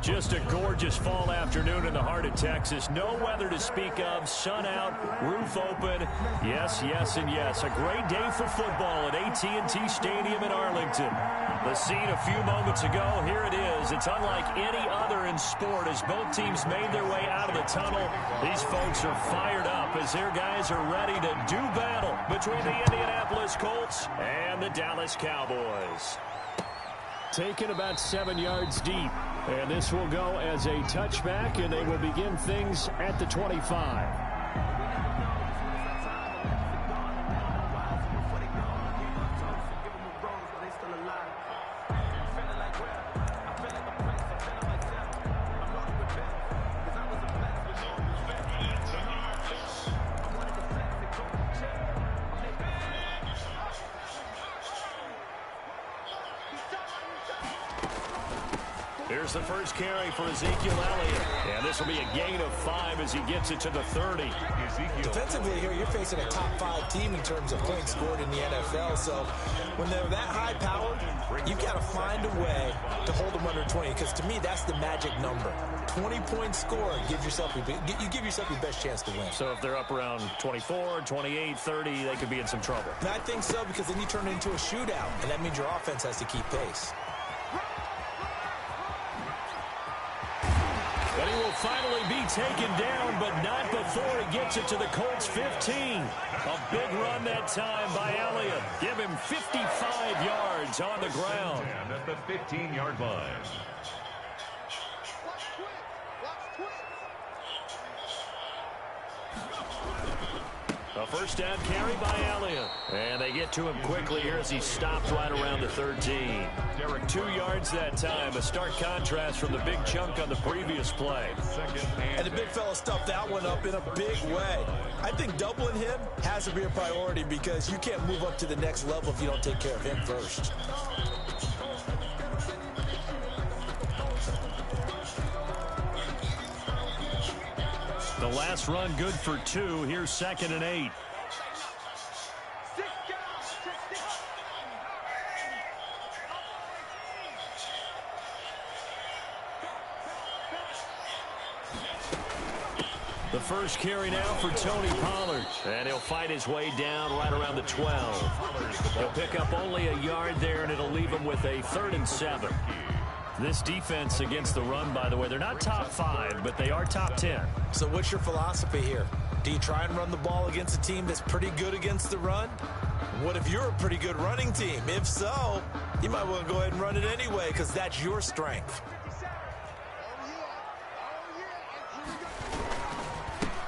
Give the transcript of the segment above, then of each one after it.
Just a gorgeous fall afternoon in the heart of Texas. No weather to speak of. Sun out, roof open. Yes, yes, and yes. A great day for football at AT&T Stadium in Arlington. The scene a few moments ago, here it is. It's unlike any other in sport as both teams made their way out of the tunnel. These folks are fired up as their guys are ready to do battle between the Indianapolis Colts and the Dallas Cowboys. Taken about 7 yards deep. And this will go as a touchback, and they will begin things at the 25. Here's the first carry for Ezekiel Elliott. And this will be a gain of 5 as he gets it to the 30. Defensively here, you're facing a top 5 team in terms of points scored in the NFL. So when they're that high-powered, you've got to find a way to hold them under 20. Because to me, that's the magic number. 20-point score, you give yourself your best chance to win. So if they're up around 24, 28, 30, they could be in some trouble. And I think so, because then you turn it into a shootout. And that means your offense has to keep pace. And he will finally be taken down, but not before he gets it to the Colts 15. A big run that time by Elliott. Give him 55 yards on the ground. And at the 15-yard line. A first down carry by Elliott. And they get to him quickly here as he stopped right around the 13. 2 yards that time. A stark contrast from the big chunk on the previous play. And the big fella stuffed that one up in a big way. I think doubling him has to be a priority because you can't move up to the next level if you don't take care of him first. The last run good for 2. Here's 2nd and 8. The first carry now for Tony Pollard. And he'll fight his way down right around the 12. He'll pick up only a yard there, and it'll leave him with a 3rd and 7. This defense against the run, by the way, they're not top 5, but they are top 10. So what's your philosophy here? Do you try and run the ball against a team that's pretty good against the run? What if you're a pretty good running team? If so, you might want to go ahead and run it anyway because that's your strength.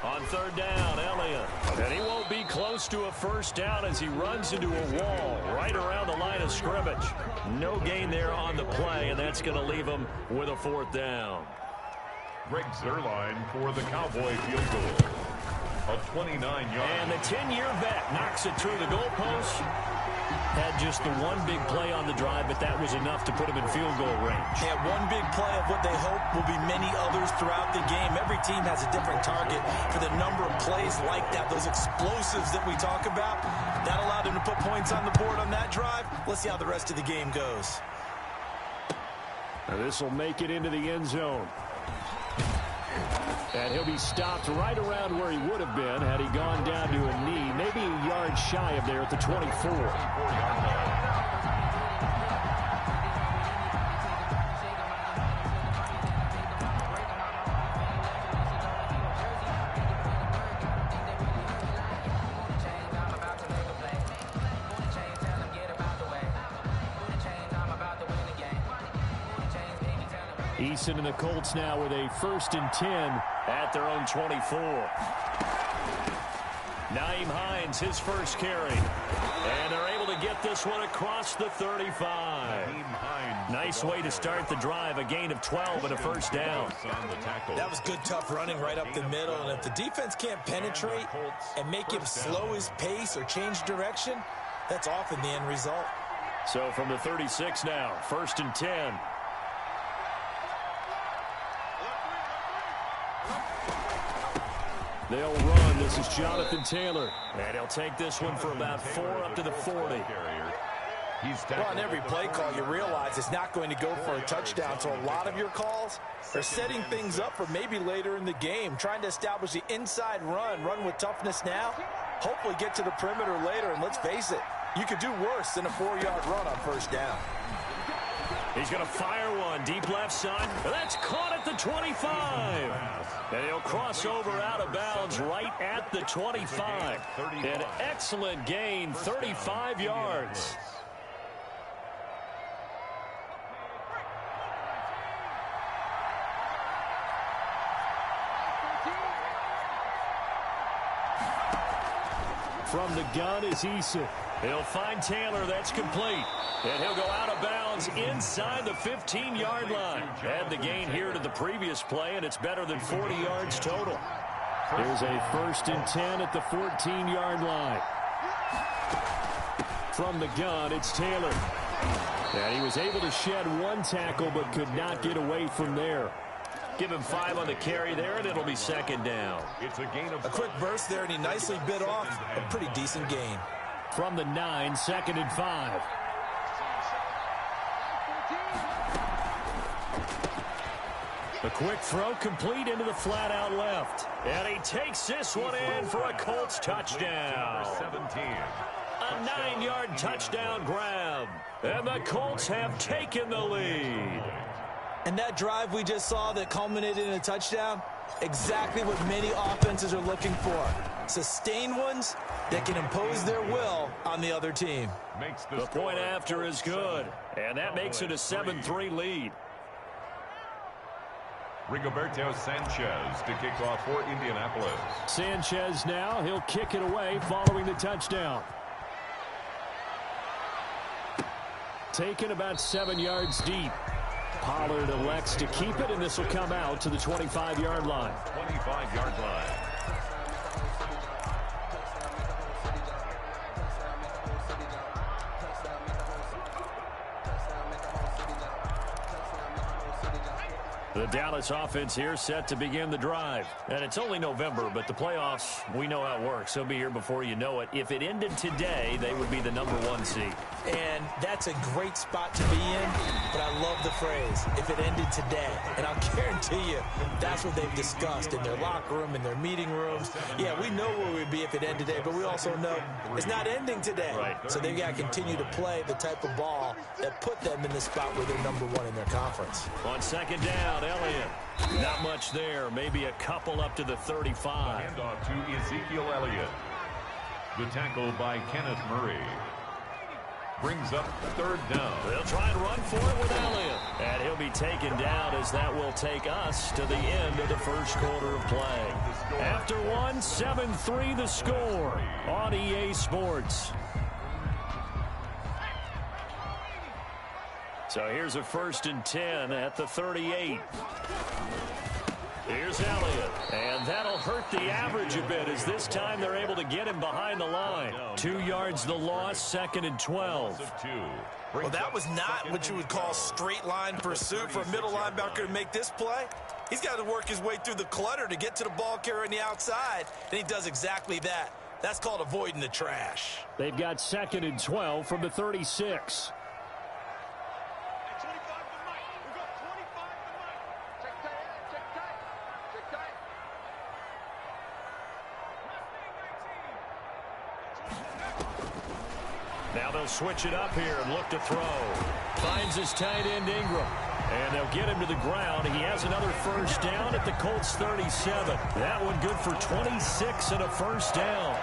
On 3rd down, Elliott. And he won't be close to a first down as he runs into a wall right around the line of scrimmage. No gain there on the play, and that's going to leave him with a 4th down. Greg Zuerlein for the Cowboy field goal. A 29-yard. And the 10-year vet knocks it through the goalpost. Had just the one big play on the drive, but that was enough to put him in field goal range. Yeah, one big play of what they hope will be many others throughout the game. Every team has a different target for the number of plays like that, those explosives that we talk about. That allowed him to put points on the board on that drive. Let's see how the rest of the game goes. Now this will make it into the end zone. And he'll be stopped right around where he would have been had he gone down to a knee, maybe a yard shy of there at the 24. Eason and the Colts now with a 1st and 10 at their own 24. Nyheim Hines, his first carry. And they're able to get this one across the 35. Nice way to start the drive. A gain of 12 and a first down. That was good, tough running right up the middle. And if the defense can't penetrate and make him slow his pace or change direction, that's often the end result. So from the 36 now, 1st and 10. They'll run. This is Jonathan Taylor. And he'll take this one for about 4 up to the 40. Well, on every play call, you realize it's not going to go for a touchdown, so a lot of your calls are setting things up for maybe later in the game, trying to establish the inside run with toughness now, hopefully get to the perimeter later, and let's face it, you could do worse than a 4-yard run on first down. He's going to fire one deep left side. That's caught at the 25. And he'll cross over out of bounds right at the 25. An excellent gain, 35 yards. From the gun is Issa. He'll find Taylor. That's complete. And he'll go out of bounds inside the 15-yard line. Add the gain here to the previous play, and it's better than 40 yards total. Here's a 1st and 10 at the 14-yard line. From the gun, it's Taylor. And he was able to shed one tackle, but could not get away from there. Give him 5 on the carry there, and it'll be 2nd down. It's a gain of a quick burst there, and he nicely bit off a pretty decent gain. From the 9, 2nd and 5. A quick throw complete into the flat out left. And he takes this one in for a Colts touchdown. 17. A 9-yard touchdown grab. And the Colts have taken the lead. And that drive we just saw that culminated in a touchdown, exactly what many offenses are looking for. Sustained ones that can impose their will on the other team. The point after is good. And that makes it a 7-3 lead. Rigoberto Sanchez to kick off for Indianapolis. Sanchez now, he'll kick it away following the touchdown. Taken about 7 yards deep. Pollard elects to keep it, and this will come out to the 25-yard line. 25-yard line. The Dallas offense here set to begin the drive. And it's only November, but the playoffs, we know how it works. They'll be here before you know it. If it ended today, they would be the #1 seed. And that's a great spot to be in, but I love the phrase, if it ended today. And I'll guarantee you, that's what they've discussed in their locker room, in their meeting rooms. Yeah, we know where we'd be if it ended today, but we also know it's not ending today. Right. So they've got to continue to play the type of ball that put them in the spot where they're #1 in their conference. On 2nd down, Elliott. Not much there. Maybe a couple up to the 35. Handoff to Ezekiel Elliott. The tackle by Kenneth Murray. Brings up 3rd down. They'll try and run for it with Elliott. And he'll be taken down as that will take us to the end of the first quarter of play. After one, 7-3 the score on EA Sports. So here's a 1st and 10 at the 38. Here's Elliott, and that'll hurt the average a bit as this time they're able to get him behind the line. 2 yards the loss, 2nd and 12. Well, that was not what you would call straight line pursuit for a middle linebacker to make this play. He's got to work his way through the clutter to get to the ball carrier on the outside, and he does exactly that. That's called avoiding the trash. They've got 2nd and 12 from the 36. Now they'll switch it up here and look to throw. Finds his tight end Ingram. And they'll get him to the ground. He has another 1st down at the Colts 37. That one good for 26 and a 1st down.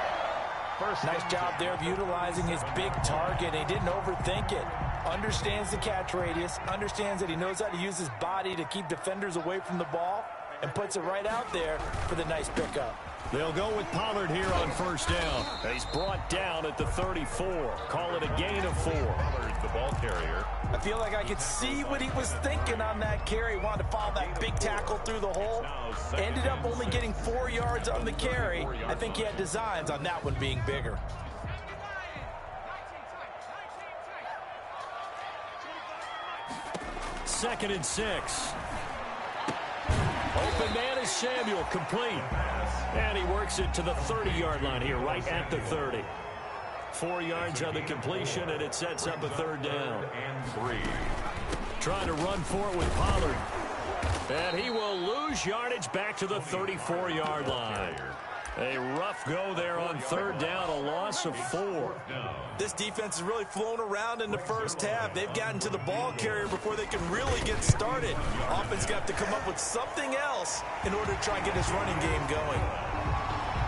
Nice job there of utilizing his big target. He didn't overthink it. Understands the catch radius. Understands that he knows how to use his body to keep defenders away from the ball. And puts it right out there for the nice pickup. They'll go with Pollard here on 1st down. He's brought down at the 34. Call it a gain of 4. Pollard, the ball carrier. I feel like I could see what he was thinking on that carry. He wanted to follow that big tackle through the hole. Ended up only getting 4 yards on the carry. I think he had designs on that one being bigger. Second and 6. Open man is Samuel, complete. And he works it to the 30-yard line here, right at the 30. 4 yards on the completion, and it sets up a third down. And 3. Trying to run for it with Pollard. And he will lose yardage back to the 34-yard line. A rough go there on third down, a loss of 4. This defense has really flown around in the first half. They've gotten to the ball carrier before they can really get started. Offense got to come up with something else in order to try and get this running game going.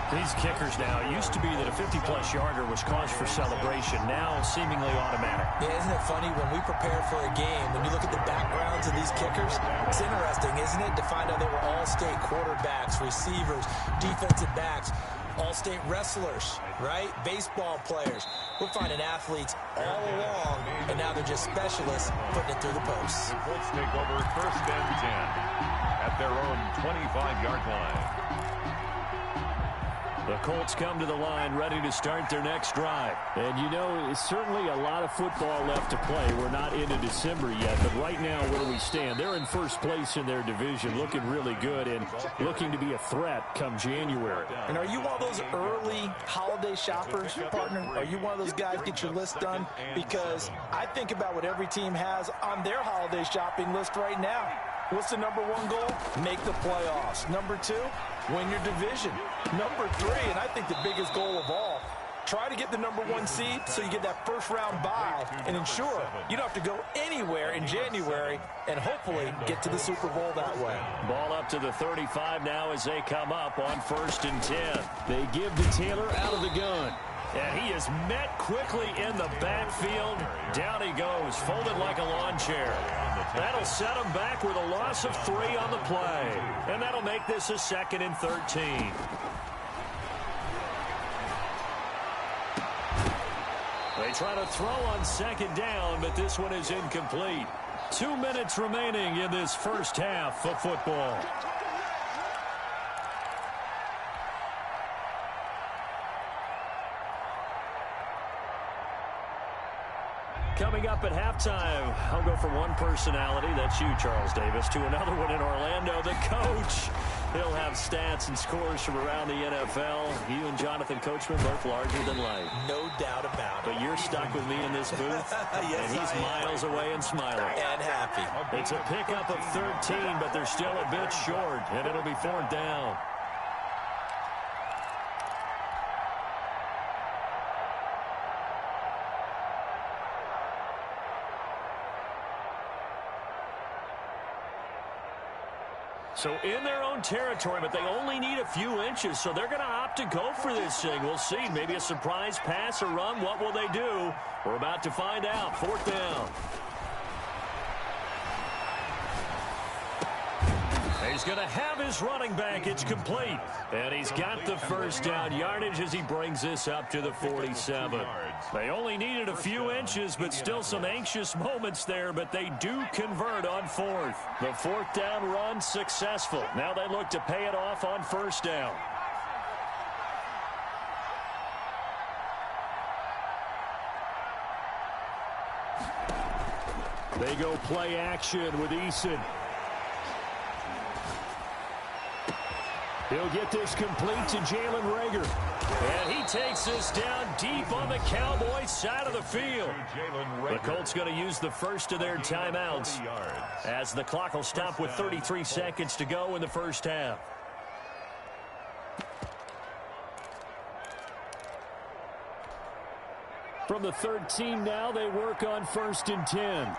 These kickers now, it used to be that a 50-plus yarder was cause for celebration, now seemingly automatic. Yeah, isn't it funny when we prepare for a game, when you look at the backgrounds of these kickers, it's interesting, isn't it, to find out they were all-state quarterbacks, receivers, defensive backs, all-state wrestlers, right? Baseball players. We're finding athletes all along, and now they're just specialists putting it through the posts. The Colts take over 1st and 10 at their own 25-yard line. The Colts come to the line ready to start their next drive. And, you know, it's certainly a lot of football left to play. We're not into December yet, but right now, where do we stand? They're in first place in their division, looking really good and looking to be a threat come January. And are you one of those early holiday shoppers, partner? Are you one of those guys get your list done? Because I think about what every team has on their holiday shopping list right now. What's the number 1 goal? Make the playoffs. Number 2, win your division. Number 3, and I think the biggest goal of all, try to get the number 1 seed so you get that first-round bye and ensure you don't have to go anywhere in January and hopefully get to the Super Bowl that way. Ball up to the 35 now as they come up on 1st and 10. They give to Taylor out of the gun. And he is met quickly in the backfield. Down he goes, folded like a lawn chair. That'll set him back with a loss of 3 on the play. And that'll make this a 2nd and 13. They try to throw on 2nd down, but this one is incomplete. 2 minutes remaining in this first half of football. Coming up at halftime, I'll go from one personality, that's you, Charles Davis, to another one in Orlando, the coach. He'll have stats and scores from around the NFL. You and Jonathan Coachman both larger than life. No doubt about it. But you're stuck with me in this booth, yes, and he's miles away and smiling. And happy. It's a pickup of 13, but they're still a bit short, and it'll be 4th down. So in their own territory, but they only need a few inches, so they're going to opt to go for this thing. We'll see. Maybe a surprise pass or run. What will they do? We're about to find out. 4th down. He's going to have his running back. It's complete. And he's got the first down yardage as he brings this up to the 47. They only needed a few inches, but still some anxious moments there, but they do convert on 4th. The 4th down run successful. Now they look to pay it off on 1st down. They go play action with Eason. He'll get this complete to Jalen Reagor. And he takes this down deep on the Cowboys side of the field. The Colts going to use the first of their timeouts as the clock will stop with 33 seconds to go in the first half. From the 13 now, they work on 1st and 10.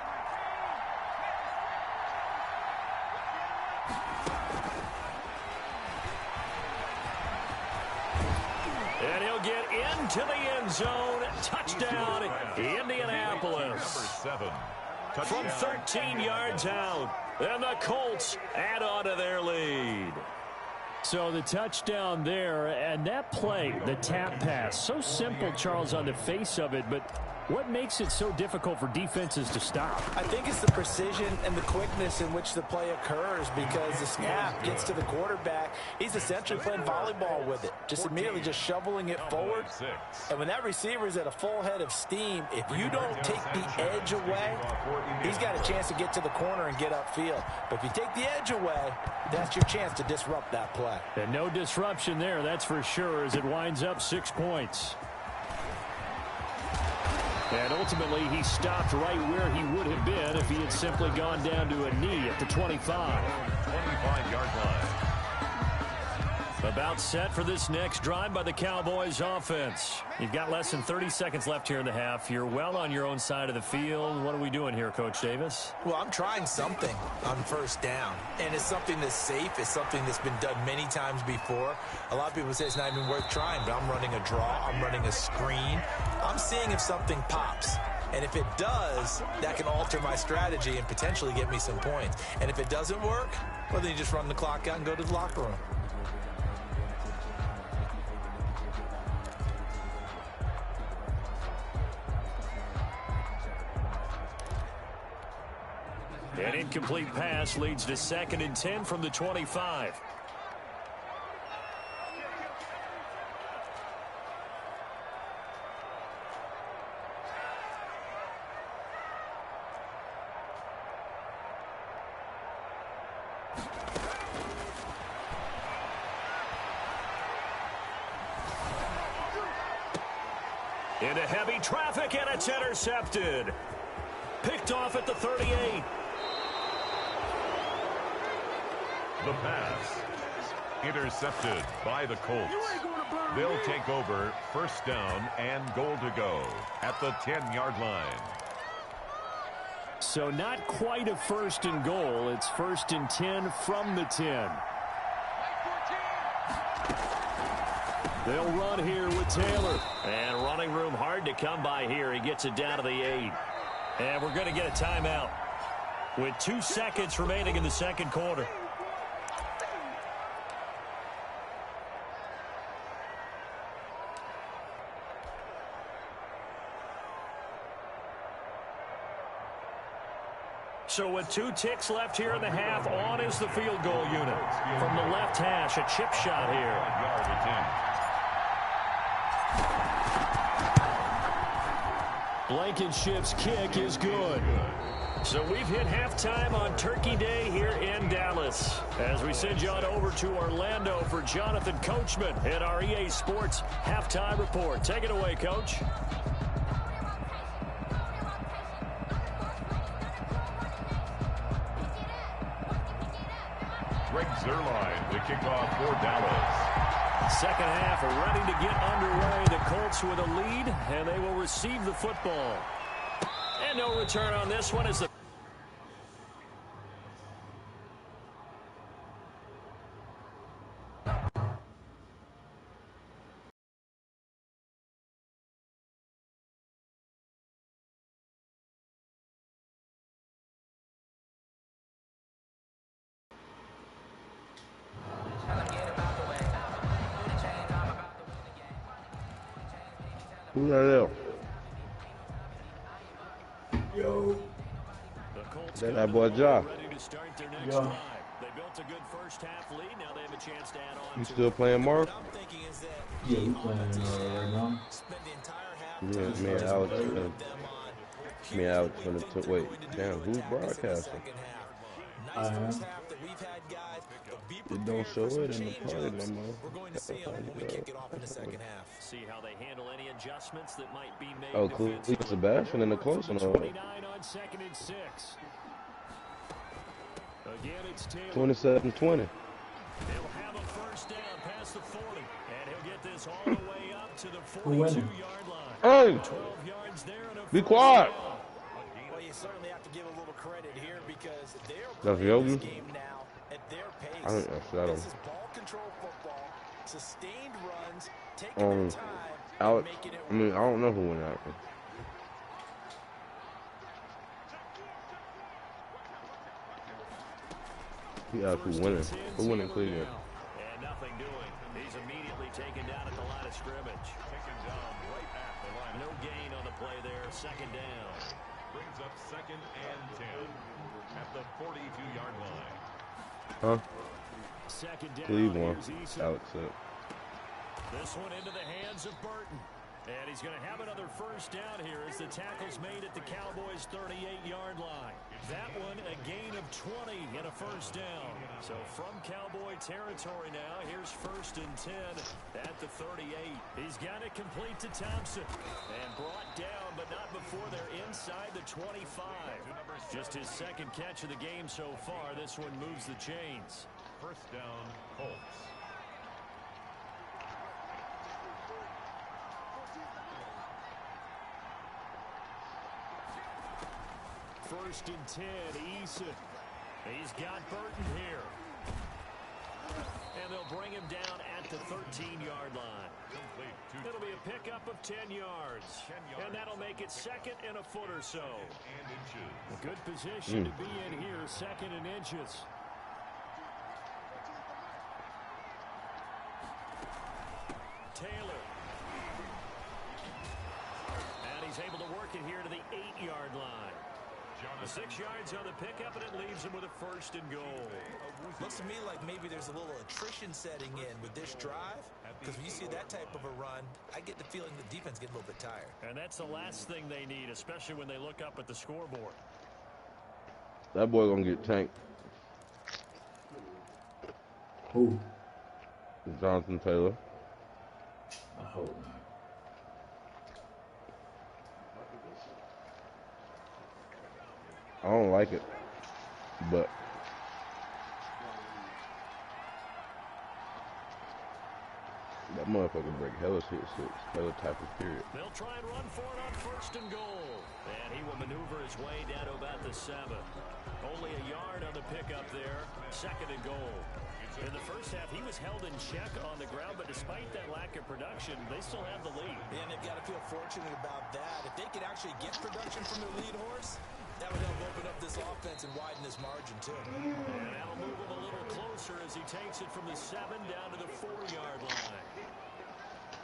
And he'll get into the end zone. Touchdown, Indianapolis. Number 7. From 13 yards out. And the Colts add on to their lead. So the touchdown there, and that play, the tap pass, so simple, Charles, on the face of it, but what makes it so difficult for defenses to stop? I think it's the precision and the quickness in which the play occurs, because the snap gets to the quarterback. He's essentially playing volleyball with it, just immediately just shoveling it forward. And when that receiver is at a full head of steam, if you don't take the edge away, he's got a chance to get to the corner and get upfield. But if you take the edge away, that's your chance to disrupt that play. And no disruption there, that's for sure, as it winds up 6 points. And ultimately, he stopped right where he would have been if he had simply gone down to a knee at the 25. 25-yard line. About set for this next drive by the Cowboys offense. You've got less than 30 seconds left here in the half. You're well on your own side of the field. What are we doing here, Coach Davis? Well, I'm trying something on first down, and it's something that's safe. It's something that's been done many times before. A lot of people say it's not even worth trying, but I'm running a draw. I'm running a screen. I'm seeing if something pops. And if it does, that can alter my strategy and potentially get me some points. And if it doesn't work, well, then you just run the clock out and go to the locker room. An incomplete pass leads to 2nd and 10 from the 25. Into heavy traffic, and it's intercepted. Picked off at the 38. The pass intercepted by the Colts. They'll take over first down and goal to go at the 10-yard line. So not quite a 1st and goal. It's 1st and 10 from the 10. They'll run here with Taylor. And running room hard to come by here. He gets it down to the 8. And we're going to get a timeout with 2 seconds remaining in the second quarter. So with 2 ticks left here in the half, on is the field goal unit. From the left hash, a chip shot here. Blankenship's kick is good. So we've hit halftime on Turkey Day here in Dallas. As we send you on over to Orlando for Jonathan Coachman at our EA Sports Halftime Report. Take it away, Coach. Greg Zuerlein, the kickoff for Dallas. Second half ready to get underway. The Colts with a lead, and they will receive the football. And no return on this one as the Who that Yo. that boy Ja. Yeah. They built a good first half lead. Now they have a chance to add on. You still playing Mark? Yeah, we playing right now. Alex gonna wait. Damn, who's broadcasting? I am. It don't show it in the party no more. See how they handle any adjustments that might be made. Oh, cool. Sebastian in the close one. 29 on 2nd and 6. Again, it's Taylor. 27-20. He'll have a first down past the 40, and he'll get this all the way up to the 42-yard line. Hey, 12 yards there and a be quiet. Well, you certainly have to give a little credit here because they're That's playing this Yogi? game now at their pace. I think that's that. This is ball control football, sustained runs, taking their time, Alex. and making it I mean, I don't know who went out. Yeah, who winning? Who winning Cleveland? And nothing doing. He's immediately taken down at the line of scrimmage. Taken down right at the line. No gain on the play there. Second down. Brings up 2nd and 10 at the 42-yard line. Huh? Second down. Cleveland. Here's Eason. Alex said. This one into the hands of Burton. And he's going to have another first down here as the tackle's made at the Cowboys' 38-yard line. That one a gain of 20 and a first down. So from Cowboy territory now, here's 1st and 10 at the 38. He's got it complete to Thompson and brought down, but not before they're inside the 25. Just his second catch of the game so far. This one moves the chains. First down, Colts. First and 10, Eason. He's got Burton here. And they'll bring him down at the 13-yard line. It'll be a pickup of 10 yards. And that'll make it 2nd and a foot or so. A good position to be in here, 2nd and inches. Taylor. And he's able to work it here to the 8-yard line. 6 yards on the pickup, and it leaves him with a 1st and goal. Looks to me like maybe there's a little attrition setting in with this drive, because when you see that type of a run, I get the feeling the defense getting a little bit tired. And that's the last thing they need, especially when they look up at the scoreboard. That boy gonna get tanked. Who? Jonathan Taylor. I hope not. I don't like it, but that motherfucker break hella shit, hella tackles, period. They'll try and run for it on 1st and goal. And he will maneuver his way down to about the 7. Only a yard on the pickup there. 2nd and goal. In the first half, he was held in check on the ground, but despite that lack of production, they still have the lead. And they've got to feel fortunate about that. If they could actually get production from their lead horse, that would help open up this offense and widen this margin, too. And that'll move him a little closer as he takes it from the 7 down to the 4-yard line.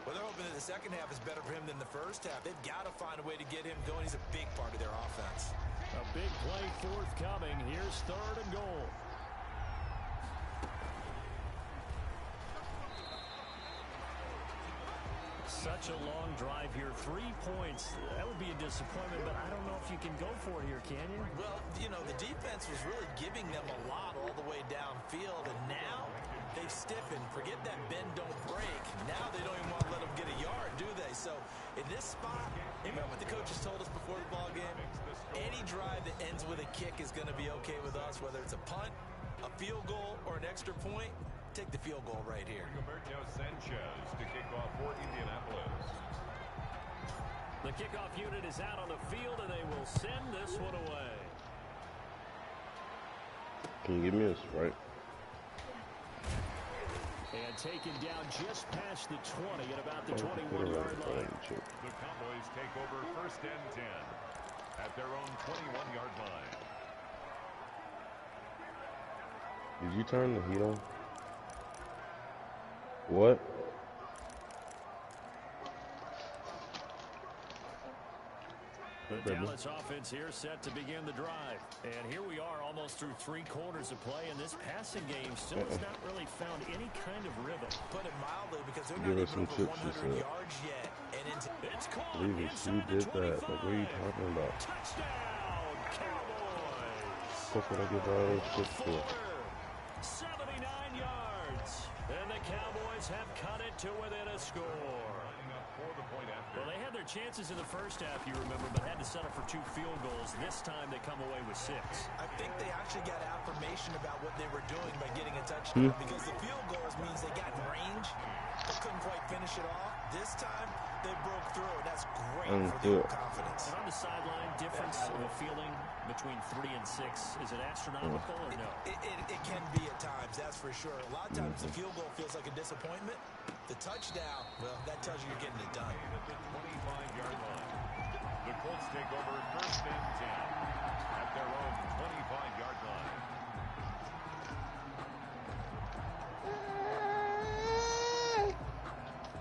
Well, they're hoping that the second half is better for him than the first half. They've got to find a way to get him going. He's a big part of their offense. A big play forthcoming. Here's 3rd and goal. Such a long drive here. 3 points. That would be a disappointment, but I don't know if you can go for it here, can you? Well, you know, the defense was really giving them a lot all the way downfield, and now they've stiffened. Forget that bend, don't break. Now they don't even want to let them get a yard, do they? So in this spot, remember what the coaches told us before the ball game? Any drive that ends with a kick is going to be okay with us, whether it's a punt, a field goal, or an extra point. Take the field goal right here. Roberto Sanchez to kick off for Indianapolis. The kickoff unit is out on the field, and they will send this one away. Can you give me a Sprite? And taken down just past the 20 at about the 21-yard line. The Cowboys take over 1st and 10 at their own 21-yard line. Did you turn the heat on? What? The Dallas offense here set to begin the drive. And here we are almost through 3 quarters of play, and this passing game still has not really found any kind of rhythm. Put it mildly, because they're not even over 100 yards yet. And it's caught Even she did that. Like, what are you talking about? Touchdown, Cowboys! That's what I give all those shit for. 79 yards. And the Cowboys have cut it to within a score. Well, they had their chances in the first half, you remember, but had to settle for 2 field goals. This time they come away with 6. I think they actually got affirmation about what they were doing by getting a touchdown, because the field goals means they got in range, but couldn't quite finish it off. This time, they broke through, and that's great for their confidence. And on the sideline, difference of a feeling between 3 and 6, is it astronomical or no? It can be at times, that's for sure. A lot of times the field goal feels like a disappointment. The touchdown, well, that tells you you're getting it done. At the 25-yard line, the Colts take over 1st and 10 at their own 25-yard line.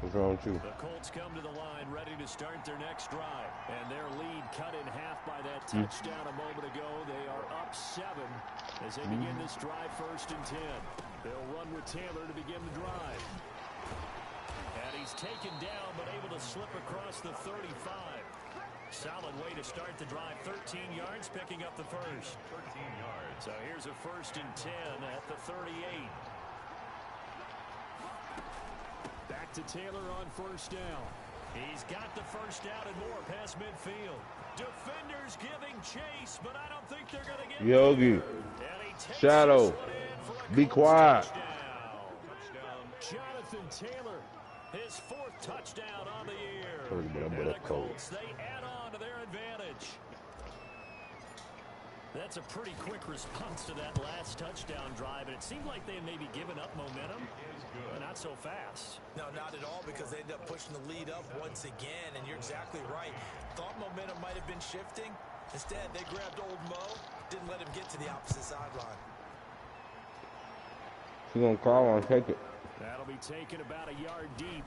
What's wrong with you? The Colts come to the line ready to start their next drive. And their lead cut in half by that touchdown a moment ago. They are up 7 as they begin this drive 1st and 10. They'll run with Taylor to begin the drive. And he's taken down, but able to slip across the 35. Solid way to start the drive. 13 yards, picking up the first. 13 yards. So here's a 1st and 10 at the 38. Back to Taylor on 1st down. He's got the first down and more past midfield. Defenders giving chase, but I don't think they're going to get Yogi. Shadow. Be quiet. Jonathan Taylor, his 4th touchdown on the year. And the Colts, they add on to their advantage. That's a pretty quick response to that last touchdown drive, and it seemed like they had maybe given up momentum, but not so fast. No, not at all, because they ended up pushing the lead up once again, and you're exactly right. Thought momentum might have been shifting. Instead, they grabbed old Mo, didn't let him get to the opposite sideline. He's going to call on, take it. That'll be taken about a yard deep.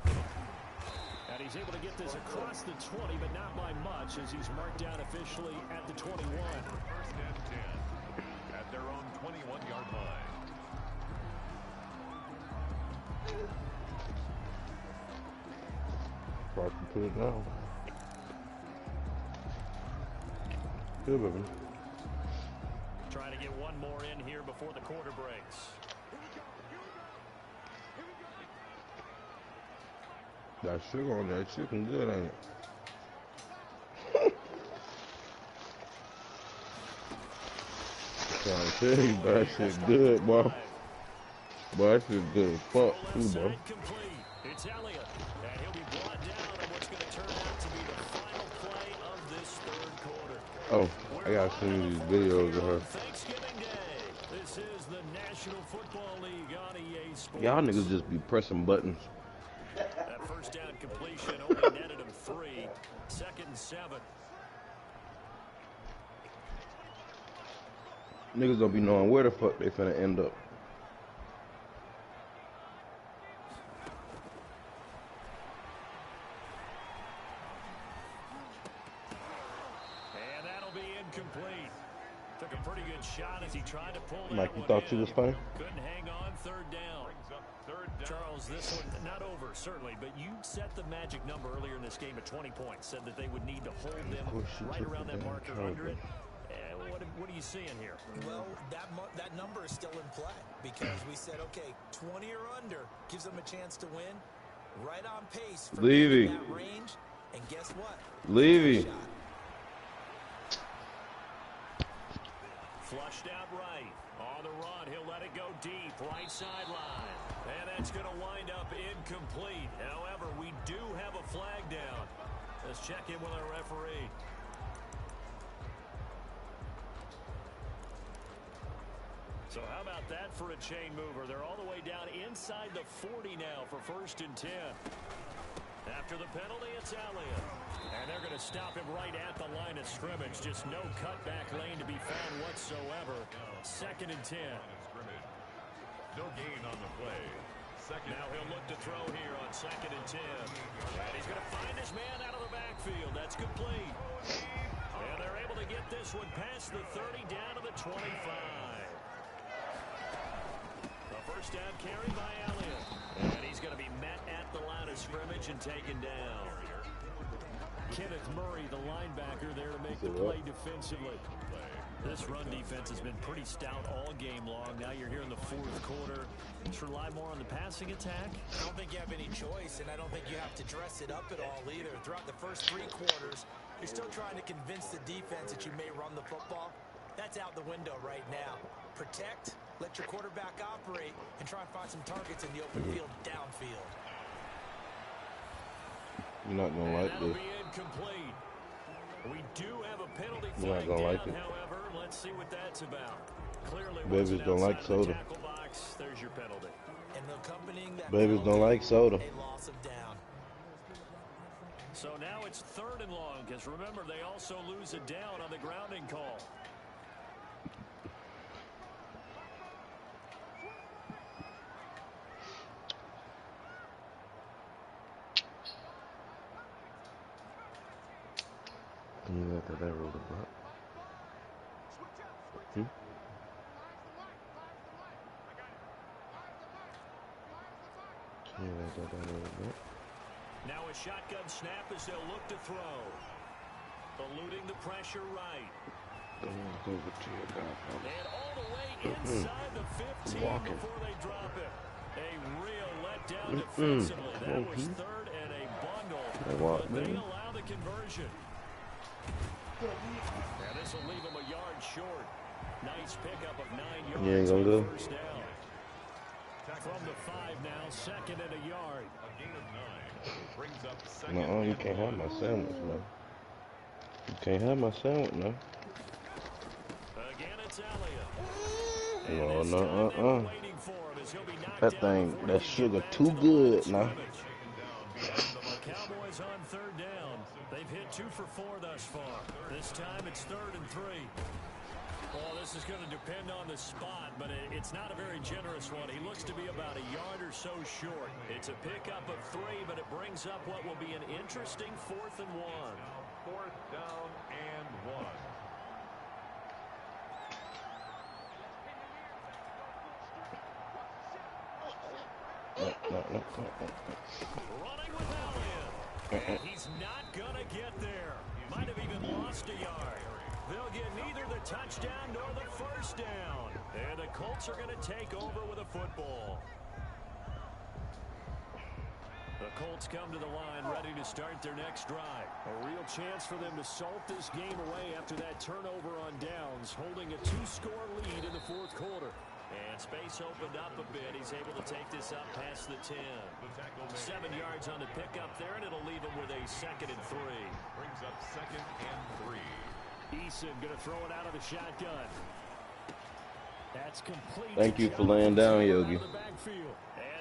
And he's able to get this across the 20, but not by much, as he's marked down officially at the 21. 1st and 10 at their own 21-yard line. Try to put it down. Good, baby. Trying to get one more in here before the quarter breaks. That sugar on that chicken good, ain't it? Trying to tell you, but that shit good, boy. Boy, that shit good as fuck, too, boy. It's Elliott, and he'll be brought down on what's going to turn out to be the final play of this 3rd quarter. Oh, I gotta send you these videos of her. Thanksgiving Day. This is the National Football League on EA Sports. Y'all niggas just be pressing buttons. That 1st down completion only netted him 3. 2nd and 7. Niggas don't be knowing where the fuck they finna end up. And that'll be incomplete. Took a pretty good shot as he tried to pull Mike, that you one thought in. you was funny? Couldn't hang on. 3rd down. Charles, this one not over, certainly, but you set the magic number earlier in this game at 20 points. Said that they would need to hold them right around that marker under it. What are you seeing here? Well, that number is still in play, because we said, okay, 20 or under gives them a chance to win. Right on pace for Levy. that range. And guess what? Levy. Flushed out right. On the run, he'll let it go deep. Right sideline. And that's going to wind up incomplete. However, we do have a flag down. Let's check in with our referee. So how about that for a chain mover? They're all the way down inside the 40 now for 1st and 10. After the penalty, it's Elliott. And they're going to stop him right at the line of scrimmage. Just no cutback lane to be found whatsoever. 2nd and 10. No gain on the play. Now he'll look to throw here on 2nd and 10. And he's going to find his man out of the backfield. That's complete. And they're able to get this one past the 30 down to the 25. The 1st down carry by Elliott. And he's going to be met at the line of scrimmage and taken down. Kenneth Murray, the linebacker, there to make the play defensively. This run defense has been pretty stout all game long. Now you're here in the 4th quarter. Just rely more on the passing attack. I don't think you have any choice, and I don't think you have to dress it up at all either. Throughout the first 3 quarters, you're still trying to convince the defense that you may run the football. That's out the window right now. Protect, let your quarterback operate, and try and find some targets in the open field downfield. You're not gonna like this. Be incomplete. We do have a penalty You're not flag gonna down, like it. however. Let's see what that's about. Clearly, Babies don't like soda. Box, there's your penalty. And accompanying that Babies don't like soda. a loss of down. So now it's 3rd and long, because remember, they also lose a down on the grounding call. Can you let that roll the butt? Can you let that roll the butt? Now a shotgun snap as they'll look to throw. Eluding the pressure right. Go over to your guy. And all the way inside the 15 before they drop it. A real letdown defensively. That was third and a bundle. But they allow the conversion. Now this will leave them a yard short. Nice pickup of 9 yards. You ain't gonna go? First down. From the 5 now, second and a yard. A gain of 9 brings up second. No, you can't have my sandwich, man. You can't have my sandwich, no. Again, it's Elliott. No. That thing, that sugar too good now. Cowboys on third down. They've hit 2 for 4 thus far. This time it's 3rd and 3. Well, this is going to depend on the spot, but it's not a very generous one. He looks to be about a yard or so short. It's a pickup of 3, but it brings up what will be an interesting 4th and 1. 4th down and 1. Running with Elliott. And he's not going to get there. Might have even lost a yard. They'll get neither the touchdown nor the first down. And the Colts are going to take over with a football. The Colts come to the line ready to start their next drive. A real chance for them to salt this game away after that turnover on downs, holding a 2-score lead in the 4th quarter. And space opened up a bit. He's able to take this up past the 10. 7 yards on the pickup there, and it'll leave him with a 2nd and 3. Brings up 2nd and 3. Eason going to throw it out of the shotgun. That's complete. Thank you for laying down, Yogi. And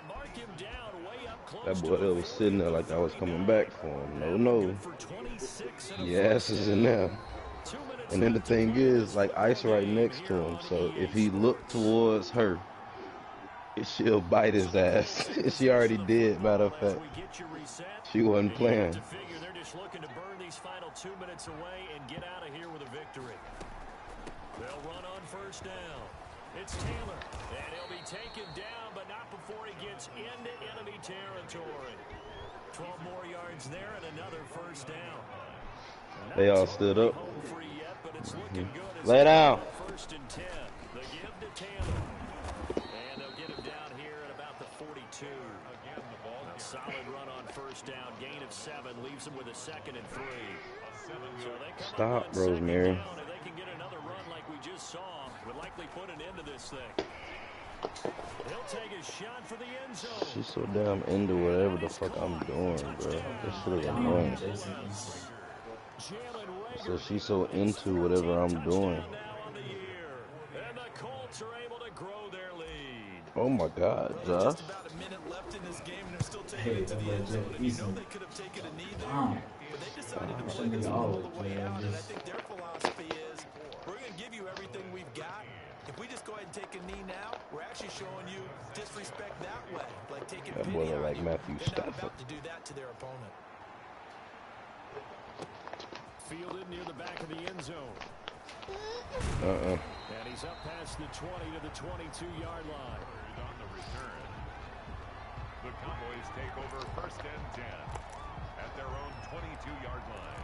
mark him down way up close. That boy that was sitting there like I was coming back for him. No. Your ass is in there. And then the thing is, like, Ice right next to him. So if he looked towards her, she'll bite his ass. She already did, matter of fact. She wasn't playing. They're just looking to burn these final 2 minutes away and get out of here with a victory. They'll run on first down. It's Taylor, and he'll be taken down, but not before he gets into enemy territory. 12 more yards there and another first down. They all stood up. Lay down. First and 10. They give to Taylor. And they'll get him down here at about the 42. Again, the ball. A solid run on first down. Gain of 7 leaves him with a 2nd and 3. So they come Stop, up on Rosemary. 2nd down, and they can get another run like we just saw. Would likely put an end to this thing. He'll take a shot for the end zone. She's so damn into whatever the fuck I'm doing, bro. This shit is annoying. So she's so into whatever I'm doing. And the Colts are able to grow their lead. Oh my God, Josh. Just about a minute left in this game, and they're still taking it to the end zone. And you know they could have taken a knee there, but they decided to play this all the way out. And I think their philosophy is, we're going to give you everything we've got. If we just go ahead and take a knee now, we're actually showing you disrespect that way, like taking That pity boy on like you. Matthew They're not Stafford. about to do that to their opponent. Fielded near the back of the end zone. Uh-uh. And he's up past the 20 to the 22-yard line. On the return, the Cowboys take over 1st and 10 at their own 22-yard line.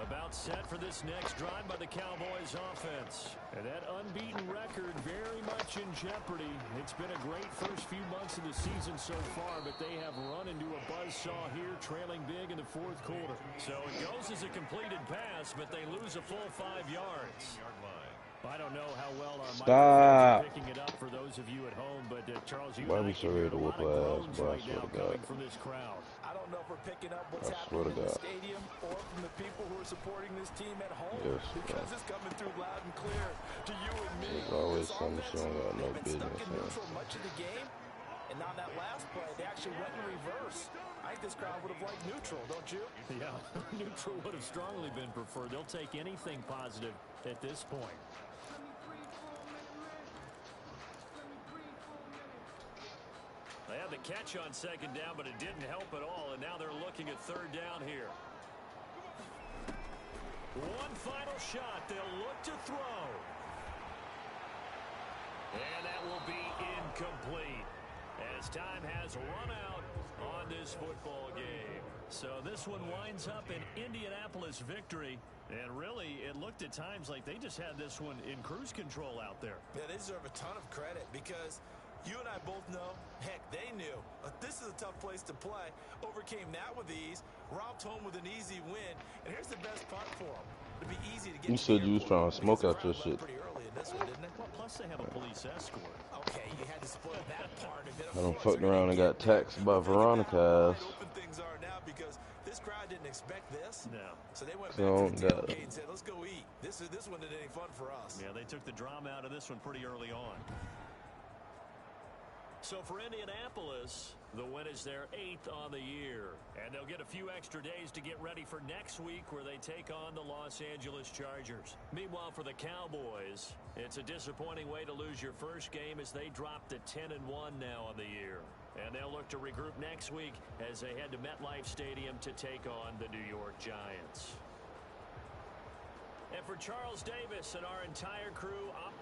About set for this next drive by the Cowboys offense. And that unbeaten record very much in jeopardy. It's been a great first few months of the season so far, but they have run into a buzzsaw here, trailing big in the 4th quarter. So it goes as a completed pass, but they lose a full 5 yards. I don't know how well our microphones are picking it up for those of you at home, but Charles, you Why we so ready to whoop our ass, bro? I right swear now to God. coming from this crowd. I don't know if we're picking up what's I swear happening to in the God. stadium or from the people who are supporting this team at home. Yes, because it's coming through loud and clear to you and me. There's always This something offense, she don't got no they've been stuck business in in. neutral much of the game. And on that last play, they actually went in reverse. I think this crowd would have liked neutral, don't you? Yeah, neutral would have strongly been preferred. They'll take anything positive at this point. They had the catch on 2nd down, but it didn't help at all, and now they're looking at 3rd down here. One final shot. They'll look to throw. And that will be incomplete. as time has run out on this football game. So this one winds up an Indianapolis victory. And really, it looked at times like they just had this one in cruise control out there. Yeah, they deserve a ton of credit because you and I both know, heck, they knew. This is a tough place to play. Overcame that with ease. Robbed home with an easy win. And here's the best part for them. It'd be easy to get You said you was trying to smoke out your shit. Pretty early in this one, didn't it? Well, plus they have a police escort. Okay, you had to spoil that part of it. I done fucked around and got taxed by Veronica's. Open things are now because this crowd didn't expect this. No. So they went So, back to the tailgate and said, let's go eat. This one didn't any fun for us. Yeah, they took the drama out of this one pretty early on. So for Indianapolis, the win is their 8th on the year. And they'll get a few extra days to get ready for next week where they take on the Los Angeles Chargers. Meanwhile, for the Cowboys, it's a disappointing way to lose your first game as they drop to 10-1 now on the year. And they'll look to regroup next week as they head to MetLife Stadium to take on the New York Giants. And for Charles Davis and our entire crew, I'm